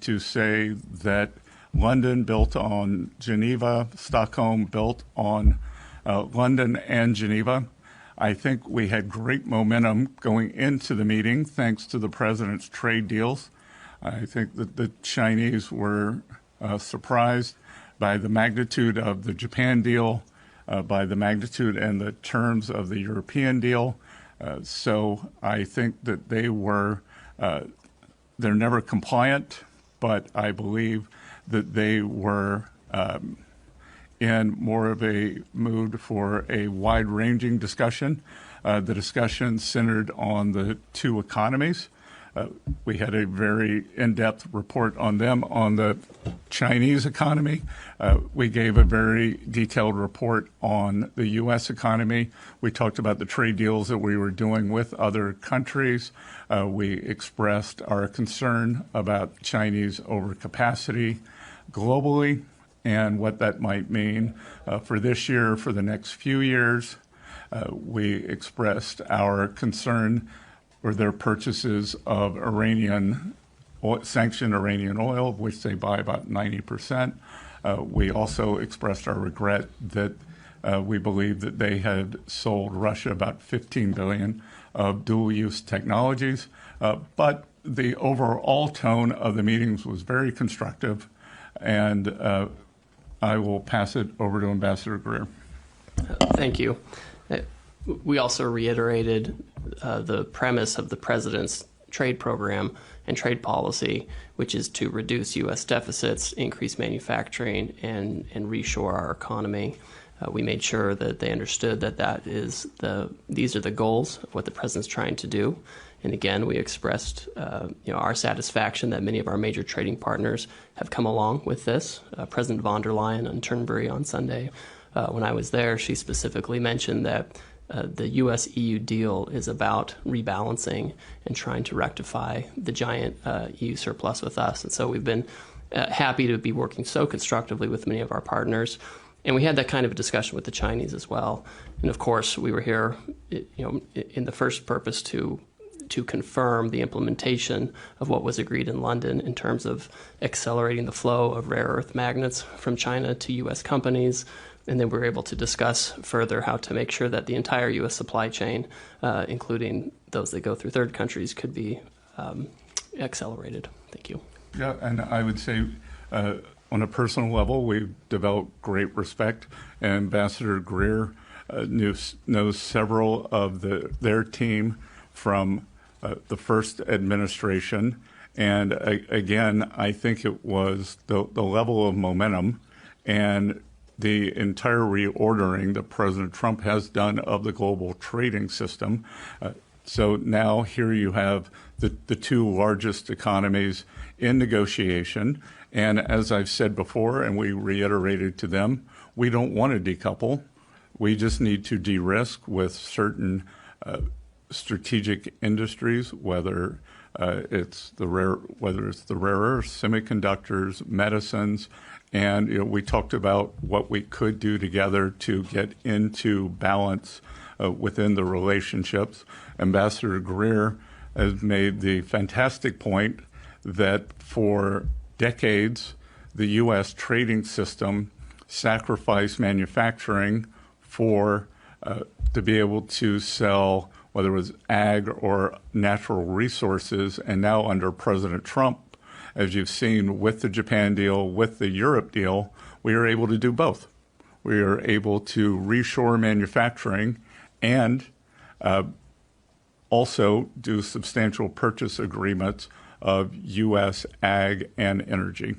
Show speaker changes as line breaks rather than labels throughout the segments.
to say that London built on Geneva, Stockholm built on London and Geneva. I think we had great momentum going into the meeting thanks to the president's trade deals. I think that the Chinese were surprised by the magnitude of the Japan deal, by the magnitude and the terms of the European deal. So I think that they're never compliant, but I believe that they were in more of a mood for a wide-ranging discussion. The discussion centered on the two economies. We had a very in-depth report on them on the Chinese economy. We gave a very detailed report on the U.S. economy. We talked about the trade deals that we were doing with other countries. We expressed our concern about Chinese overcapacity globally and what that might mean for this year, for the next few years. We expressed our concern for their purchases of sanctioned Iranian oil, of which they buy about 90%. We also expressed our regret that we believe that they had sold Russia about $15 billion of dual-use technologies. But the overall tone of the meetings was very constructive, and I will pass it over to Ambassador Greer.
Thank you. We also reiterated the premise of the president's trade program and trade policy, which is to reduce U.S. deficits, increase manufacturing, and reshore our economy. We made sure that they understood that these are the goals of what the president's trying to do. And again, we expressed our satisfaction that many of our major trading partners have come along with this. President von der Leyen on Turnberry on Sunday, when I was there, she specifically mentioned that the U.S.-EU deal is about rebalancing and trying to rectify the giant EU surplus with us. And so we've been happy to be working so constructively with many of our partners. And we had that kind of a discussion with the Chinese as well. And of course, we were here in the first purpose to confirm the implementation of what was agreed in London in terms of accelerating the flow of rare earth magnets from China to U.S. companies. And then we were able to discuss further how to make sure that the entire U.S. supply chain, including those that go through third countries, could be accelerated. Thank you.
Yeah, and I would say on a personal level, we've developed great respect. Ambassador Greer knows several of their team from the first administration. And again, I think it was the level of momentum and the entire reordering that President Trump has done of the global trading system. So now here you have the two largest economies in negotiation. And as I've said before, and we reiterated to them, we don't want to decouple. We just need to de-risk with certain strategic industries, whether it's the rare earth, semiconductors, medicines. And we talked about what we could do together to get into balance within the relationships. Ambassador Greer has made the fantastic point that for decades, the U.S. trading system sacrificed manufacturing to be able to sell, whether it was ag or natural resources. And now under President Trump, as you've seen with the Japan deal, with the Europe deal, we are able to do both. We are able to reshore manufacturing and also do substantial purchase agreements of U.S. ag and energy.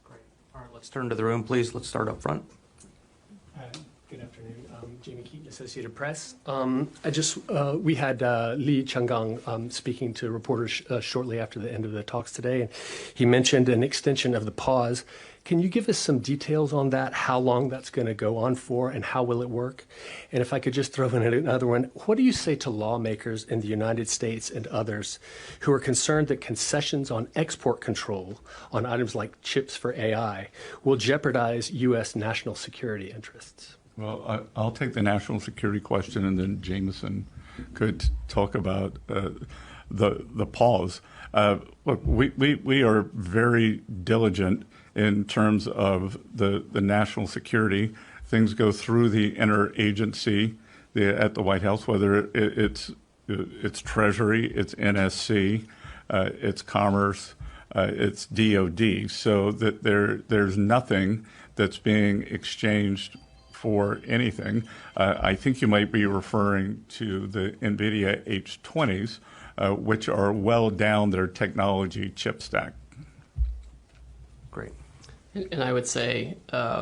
Great. All right, let's turn to the room, please. Let's start up front.
Good afternoon. Jamie Keaton, Associated Press. We had Li Changgang speaking to reporters shortly after the end of the talks today, and he mentioned an extension of the pause. Can you give us some details on that, how long that's going to go on for, and how will it work? And if I could just throw in another one, what do you say to lawmakers in the United States and others who are concerned that concessions on export control on items like chips for AI will jeopardize U.S. national security interests?
Well, I'll take the national security question, and then Jameson could talk about the pause. Look, we are very diligent in terms of the national security. Things go through the interagency at the White House, whether it's Treasury, it's NSC, it's Commerce, it's DOD, so that there's nothing that's being exchanged for anything. I think you might be referring to the NVIDIA H20s, which are well down their technology chip stack.
Great.
And I would say,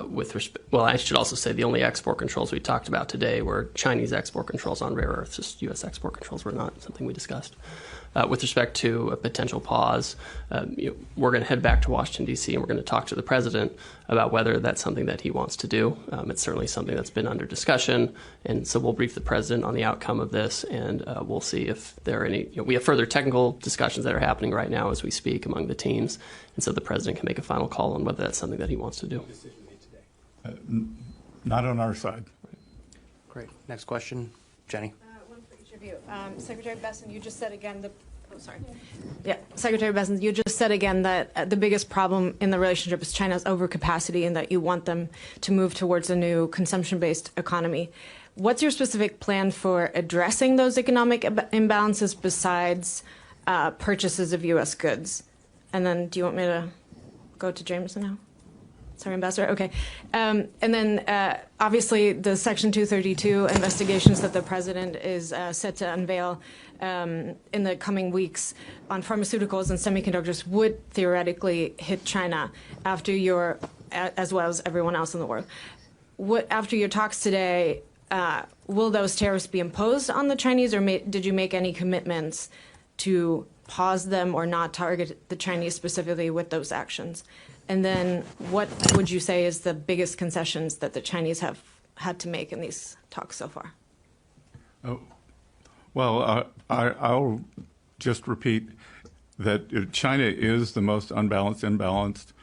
with respect, well, I should also say the only export controls we talked about today were Chinese export controls on rare earths. Just U.S. export controls were not something we discussed. With respect to a potential pause, we're going to head back to Washington, D.C., and we're going to talk to the president about whether that's something that he wants to do. It's certainly something that's been under discussion, and so we'll brief the president on the outcome of this, and we'll see if there are any. We have further technical discussions that are happening right now as we speak among the teams, and so the president can make a final call on whether that's something that he wants to do.
Not on our side.
Great. Next question, Jenny.
One for each of you. Secretary Besson, you just said again Secretary Besson, you just said again that the biggest problem in the relationship is China's overcapacity and that you want them to move towards a new consumption-based economy. What's your specific plan for addressing those economic imbalances besides purchases of U.S. goods? And then do you want me to go to Jameson now? Sorry, Ambassador. Okay. And then obviously the Section 232 investigations that the president is set to unveil in the coming weeks on pharmaceuticals and semiconductors would theoretically hit China after as well as everyone else in the world. After your talks today, will those tariffs be imposed on the Chinese, or did you make any commitments to pause them or not target the Chinese specifically with those actions? And then what would you say is the biggest concessions that the Chinese have had to make in these talks so far?
Oh, well, I'll just repeat that China is the most imbalanced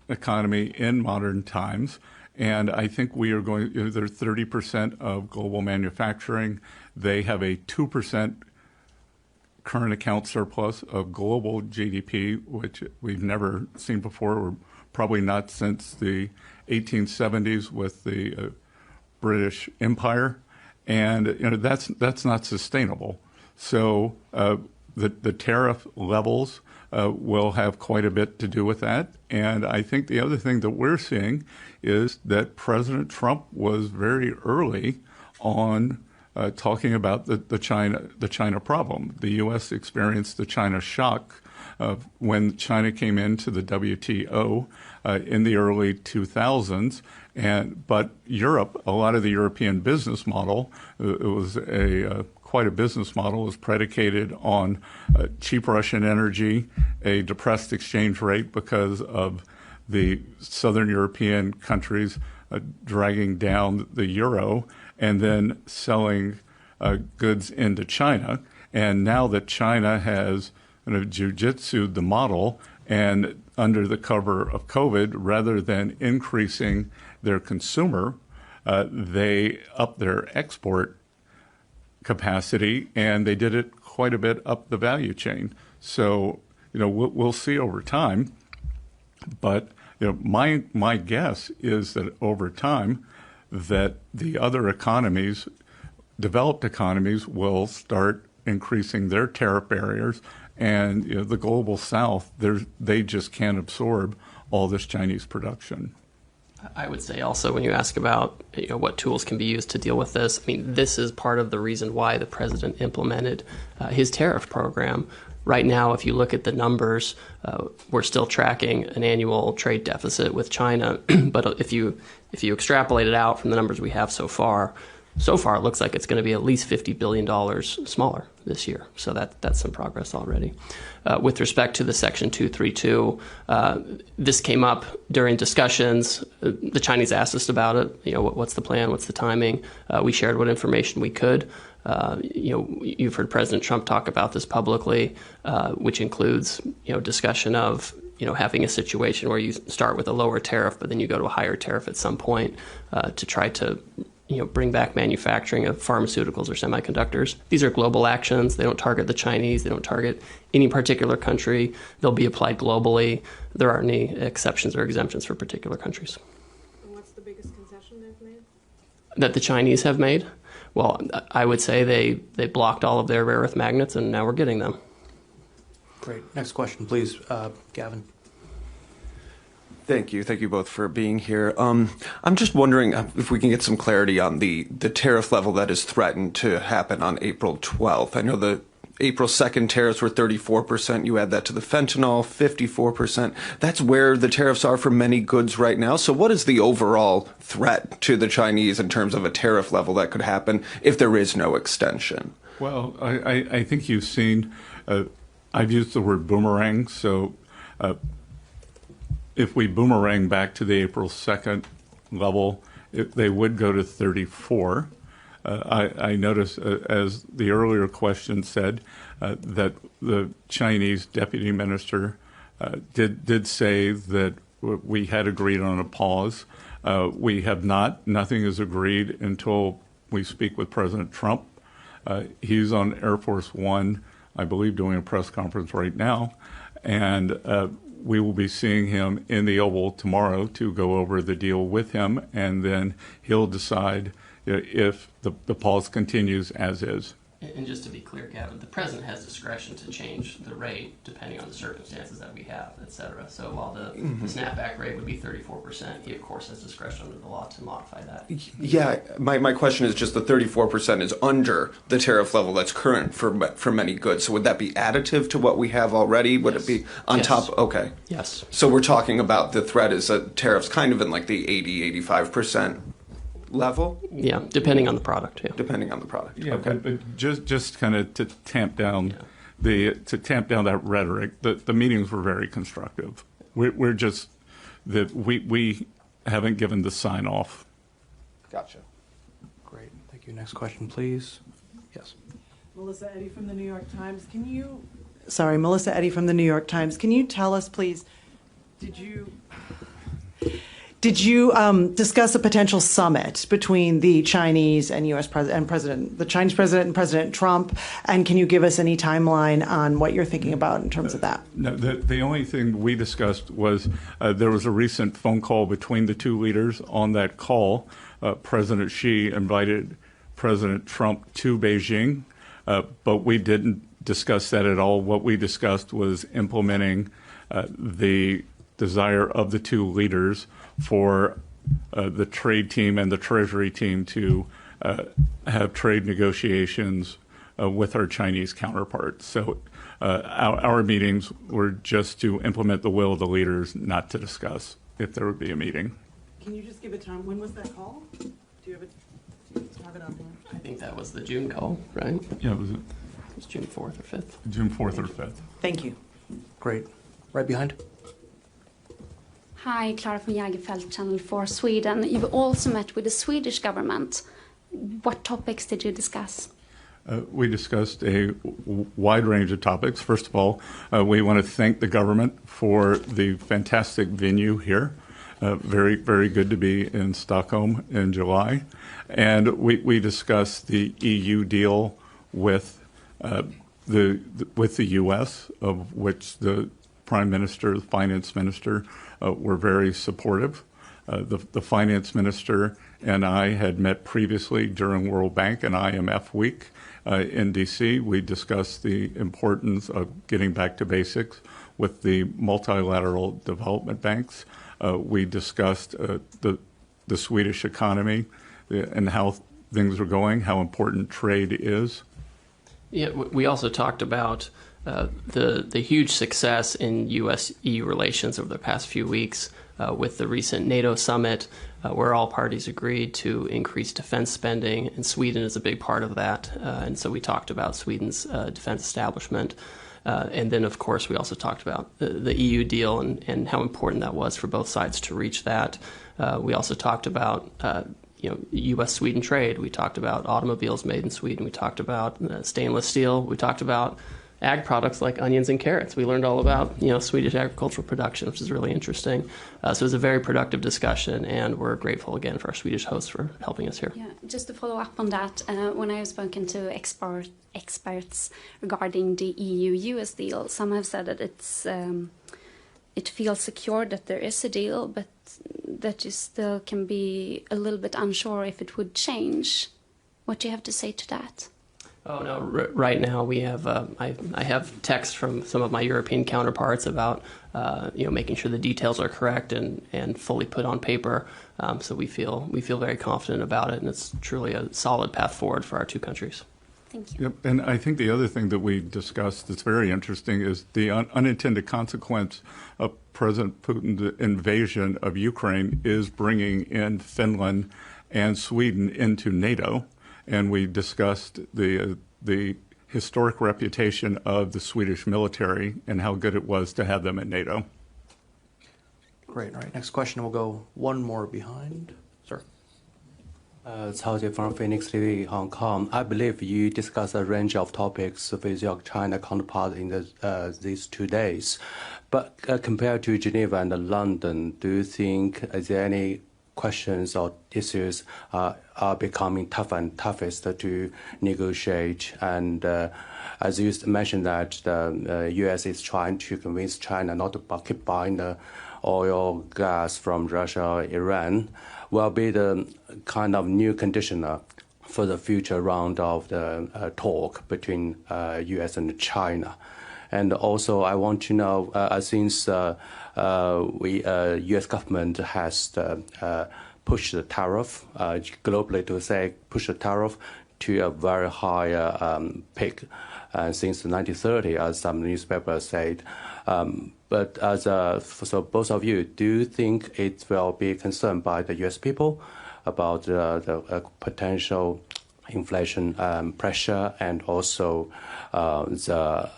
economy in modern times. And I think we are going, they're 30% of global manufacturing. They have a 2% current account surplus of global GDP, which we've never seen before, or probably not since the 1870s with the British Empire, and that's not sustainable. So the tariff levels will have quite a bit to do with that. And I think the other thing that we're seeing is that President Trump was very early on talking about the China problem. The U.S. experienced the China shock when China came into the WTO in the early 2000s. But Europe, a lot of the European business model, it was quite a business model, was predicated on cheap Russian energy, a depressed exchange rate because of the Southern European countries dragging down the euro, and then selling goods into China. And now that China has jujitsu'd the model, and under the cover of COVID, rather than increasing their consumer, they upped their export capacity, and they did it quite a bit up the value chain. So, we'll see over time. But my guess is that over time, that the other economies, developed economies, will start increasing their tariff barriers, and the global South, they just can't absorb all this Chinese production.
I would say also, when you ask about what tools can be used to deal with this, I mean, this is part of the reason why the president implemented his tariff program. Right now, if you look at the numbers, we're still tracking an annual trade deficit with China. But if you extrapolate it out from the numbers we have so far it looks like it's going to be at least $50 billion smaller this year. So that's some progress already. With respect to the Section 232, this came up during discussions. The Chinese asked us about it. What's the plan? What's the timing? We shared what information we could. You've heard President Trump talk about this publicly, which includes, discussion of, having a situation where you start with a lower tariff, but then you go to a higher tariff at some point to try to bring back manufacturing of pharmaceuticals or semiconductors. These are global actions. They don't target the Chinese. They don't target any particular country. They'll be applied globally. There aren't any exceptions or exemptions for particular countries.
And what's the biggest concession they've made?
That the Chinese have made? Well, I would say they blocked all of their rare earth magnets, and now we're getting them.
Great. Next question, please, Gavin.
Thank you. Thank you both for being here. I'm just wondering if we can get some clarity on the tariff level that is threatened to happen on April 12th. I know the April 2nd tariffs were 34%. You add that to the fentanyl, 54%. That's where the tariffs are for many goods right now. So what is the overall threat to the Chinese in terms of a tariff level that could happen if there is no extension?
Well, I think you've seen, I've used the word boomerang, so if we boomerang back to the April 2nd level, they would go to 34. I noticed, as the earlier question said, that the Chinese deputy minister did say that we had agreed on a pause. We have not. Nothing is agreed until we speak with President Trump. He's on Air Force One, I believe, doing a press conference right now, and we will be seeing him in the Oval tomorrow to go over the deal with him, and then he'll decide if the pause continues as is.
And just to be clear, Gavin, the president has discretion to change the rate depending on the circumstances that we have, et cetera. So while the snapback rate would be 34%, he, of course, has discretion under the law to modify that.
Yeah, my question is just the 34% is under the tariff level that's current for many goods. So would that be additive to what we have already? Would it be on top? Okay.
Yes.
So we're talking about the threat is that tariffs kind of in like the 85% level?
Yeah, depending on the product, yeah.
Depending on the product.
Yeah,
okay.
but just kind of to tamp down that rhetoric. The meetings were very constructive. We're just that we haven't given the sign off.
Gotcha.
Great. Thank you. Next question, please. Yes.
Melissa Eddy from the New York Times. Melissa Eddy from the New York Times. Can you tell us, please, did you discuss a potential summit between the Chinese and U.S. the Chinese president and President Trump? And can you give us any timeline on what you're thinking about in terms of that?
No, the only thing we discussed was there was a recent phone call between the two leaders. On that call, President Xi invited President Trump to Beijing, but we didn't discuss that at all. What we discussed was implementing the desire of the two leaders for the trade team and the Treasury team to have trade negotiations with our Chinese counterparts. So our meetings were just to implement the will of the leaders, not to discuss if there would be a meeting.
Can you just give a time? When was that call? Do you have it on hand?
I think that was the June call, right?
Yeah, it
was June 4th or 5th.
June 4th or 5th.
Thank you.
Great. Right behind.
Hi, Clara from Jägerfeld, Channel 4 Sweden. You've also met with the Swedish government. What topics did you discuss?
We discussed a wide range of topics. First of all, we want to thank the government for the fantastic venue here. Very, very good to be in Stockholm in July. And we discussed the EU deal with the U.S., of which the Prime Minister, the Finance Minister, were very supportive. The Finance Minister and I had met previously during World Bank and IMF Week in D.C. We discussed the importance of getting back to basics with the multilateral development banks. We discussed the Swedish economy and how things are going, how important trade is.
Yeah, we also talked about the huge success in U.S.-EU relations over the past few weeks with the recent NATO summit, where all parties agreed to increase defense spending, and Sweden is a big part of that. And so we talked about Sweden's defense establishment. And then, of course, we also talked about the EU deal and how important that was for both sides to reach that. We also talked about U.S.-Sweden trade. We talked about automobiles made in Sweden. We talked about stainless steel. We talked about ag products like onions and carrots. We learned all about Swedish agricultural production, which is really interesting. So it was a very productive discussion, and we're grateful again for our Swedish hosts for helping us here.
Yeah, just to follow up on that, when I have spoken to experts regarding the EU-US deal, some have said that it feels secure that there is a deal, but that you still can be a little bit unsure if it would change. What do you have to say to that?
Oh no! Right now we have I have texts from some of my European counterparts about making sure the details are correct and fully put on paper. So we feel very confident about it, and it's truly a solid path forward for our two countries.
Thank you.
Yep. And I think the other thing that we discussed that's very interesting is the unintended consequence of President Putin's invasion of Ukraine is bringing in Finland and Sweden into NATO. And we discussed the historic reputation of the Swedish military and how good it was to have them in NATO.
Great. All right. Next question. We'll go one more behind. Sir.
Cao Jie from Phoenix TV, Hong Kong. I believe you discussed a range of topics with your China counterpart in these 2 days. But compared to Geneva and London, do you think is there any questions or issues are becoming tougher and toughest to negotiate? And as you mentioned that the U.S. is trying to convince China not to keep buying the oil, gas from Russia or Iran, will be the kind of new conditioner for the future round of the talk between U.S. and China. And also, I want to know, since U.S. government has pushed the tariff globally, to say push the tariff to a very high peak since 1930, as some newspapers said. But so both of you, do you think it will be concerned by the U.S. people about the potential inflation pressure and also the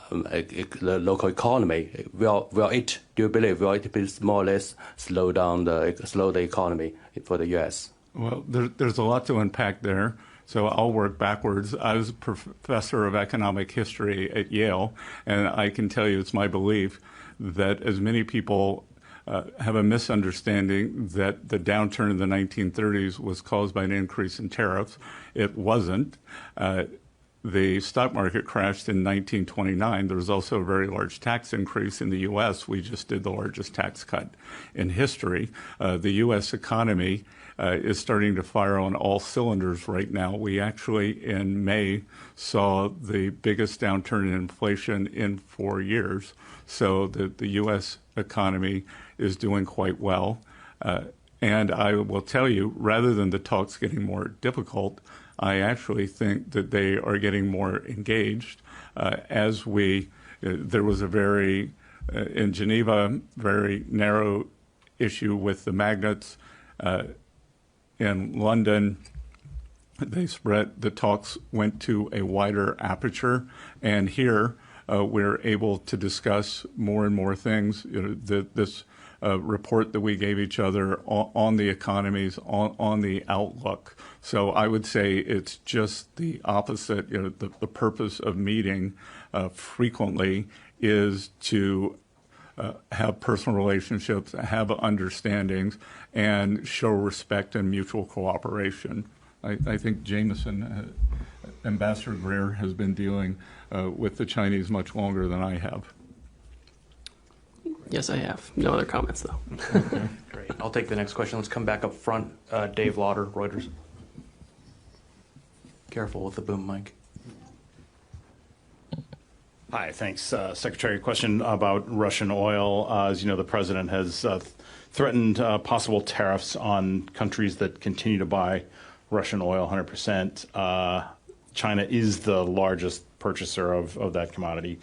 local economy? Will it? Do you believe will it be more or less slow the economy for the U.S.?
Well, there's a lot to unpack there. So I'll work backwards. I was a professor of economic history at Yale, and I can tell you it's my belief that as many people have a misunderstanding that the downturn in the 1930s was caused by an increase in tariffs. It wasn't. The stock market crashed in 1929. There was also a very large tax increase in the U.S. We just did the largest tax cut in history. The U.S. economy is starting to fire on all cylinders right now. We actually, in May, saw the biggest downturn in inflation in 4 years. So the U.S. economy is doing quite well. And I will tell you, rather than the talks getting more difficult, I actually think that they are getting more engaged. There was a in Geneva, very narrow issue with the magnets. In London, the talks went to a wider aperture. And here, we're able to discuss more and more things. This report that we gave each other on the economies, on the outlook. So I would say it's just the opposite. The purpose of meeting frequently is to have personal relationships, have understandings, and show respect and mutual cooperation. I think Jameson, Ambassador Greer, has been dealing with the Chinese much longer than I have.
Yes, I have. No other comments, though.
Okay, great. I'll take the next question. Let's come back up front. Dave Lauder, Reuters. Careful with the boom mic.
Hi, thanks. Secretary, question about Russian oil. As you know, the president has threatened possible tariffs on countries that continue to buy Russian oil 100%. China is the largest purchaser of that commodity.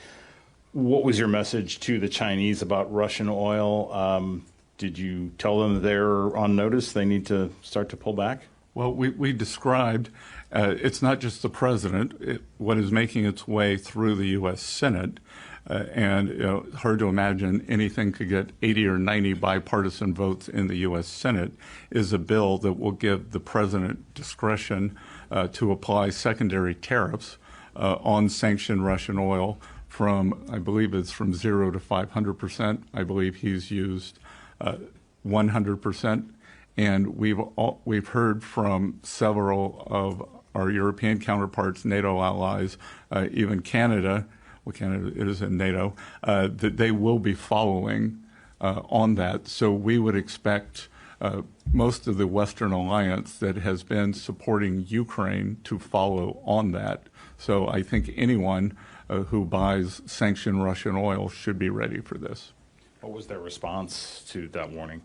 What was your message to the Chinese about Russian oil? Did you tell them they're on notice, they need to start to pull back?
Well, we described, it's not just the president, what is making its way through the U.S. Senate. And hard to imagine anything could get 80 or 90 bipartisan votes in the U.S. Senate, is a bill that will give the president discretion to apply secondary tariffs on sanctioned Russian oil from, I believe it's from 0 to 500%. I believe he's used 100%. And we've heard from several of our European counterparts, NATO allies, even Canada, well, Canada is in NATO, that they will be following on that. So we would expect most of the Western alliance that has been supporting Ukraine to follow on that. So I think anyone who buys sanctioned Russian oil should be ready for this.
What was their response to that warning?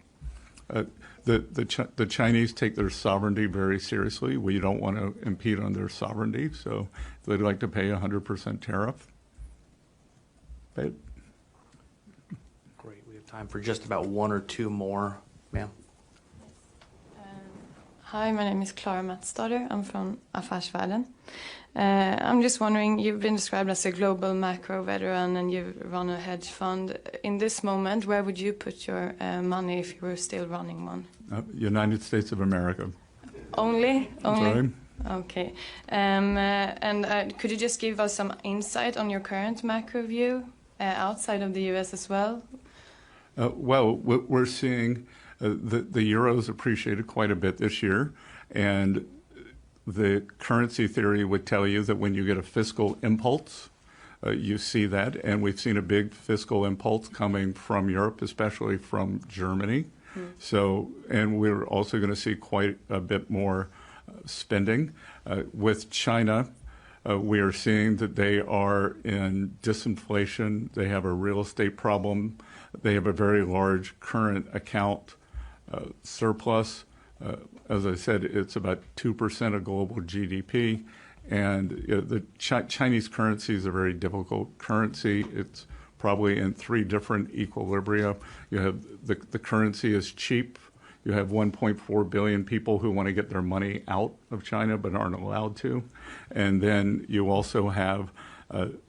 The Chinese take their sovereignty very seriously. We don't want to impede on their sovereignty, so they'd like to pay 100% tariff. But
Great. We have time for just about one or two more. Ma'am.
Hi, my name is Clara Matsdatter. I'm from Affärsvärlden. I'm just wondering, you've been described as a global macro veteran and you run a hedge fund. In this moment, where would you put your money if you were still running one?
United States of America.
Only?
Sorry?
Okay. Could you just give us some insight on your current macro view outside of the US as well?
Well, we're seeing the euro's appreciated quite a bit this year, and the currency theory would tell you that when you get a fiscal impulse, you see that, and we've seen a big fiscal impulse coming from Europe, especially from Germany. So, and we're also going to see quite a bit more spending. With China, we are seeing that they are in disinflation. They have a real estate problem. They have a very large current account surplus. As I said, it's about 2% of global GDP. And the Chinese currency is a very difficult currency. It's probably in 3 different equilibria. You have the currency is cheap. You have 1.4 billion people who want to get their money out of China but aren't allowed to. And then you also have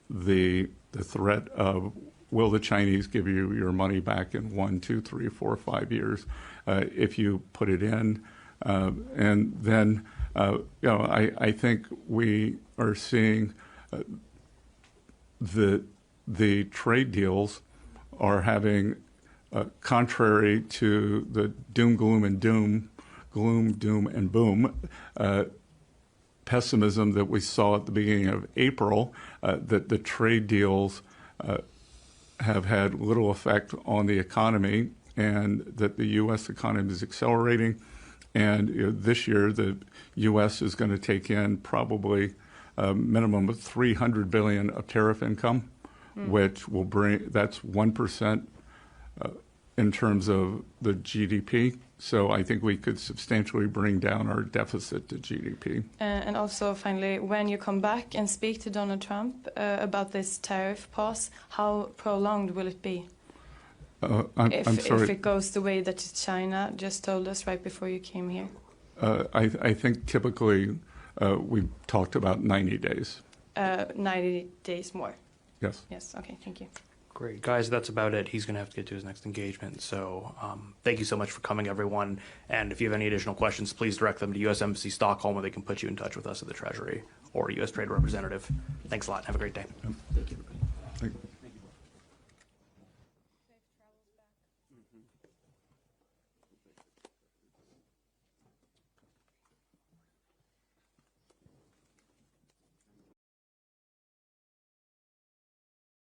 the threat of, will the Chinese give you your money back in 1, 2, 3, 4, 5 years if you put it in? And then, I think we are seeing the trade deals are having, contrary to the gloom, doom, and boom pessimism that we saw at the beginning of April, that the trade deals have had little effect on the economy, and that the U.S. economy is accelerating. And this year, the U.S. is going to take in probably a minimum of $300 billion of tariff income, which will bring, that's 1% in terms of the GDP. So I think we could substantially bring down our deficit to GDP.
And also, finally, when you come back and speak to Donald Trump about this tariff pause, how prolonged will it be?
I'm sorry.
If it goes the way that China just told us right before you came here?
I think typically we talked about 90 days.
90 days more?
Yes.
Yes, okay, thank you.
Great. Guys, that's about it. He's going to have to get to his next engagement. So thank you so much for coming, everyone. And if you have any additional questions, please direct them to U.S. Embassy Stockholm, where they can put you in touch with us at the Treasury or U.S. Trade Representative. Thanks a lot. Have a great day.
Thank you, everybody.
Thank you.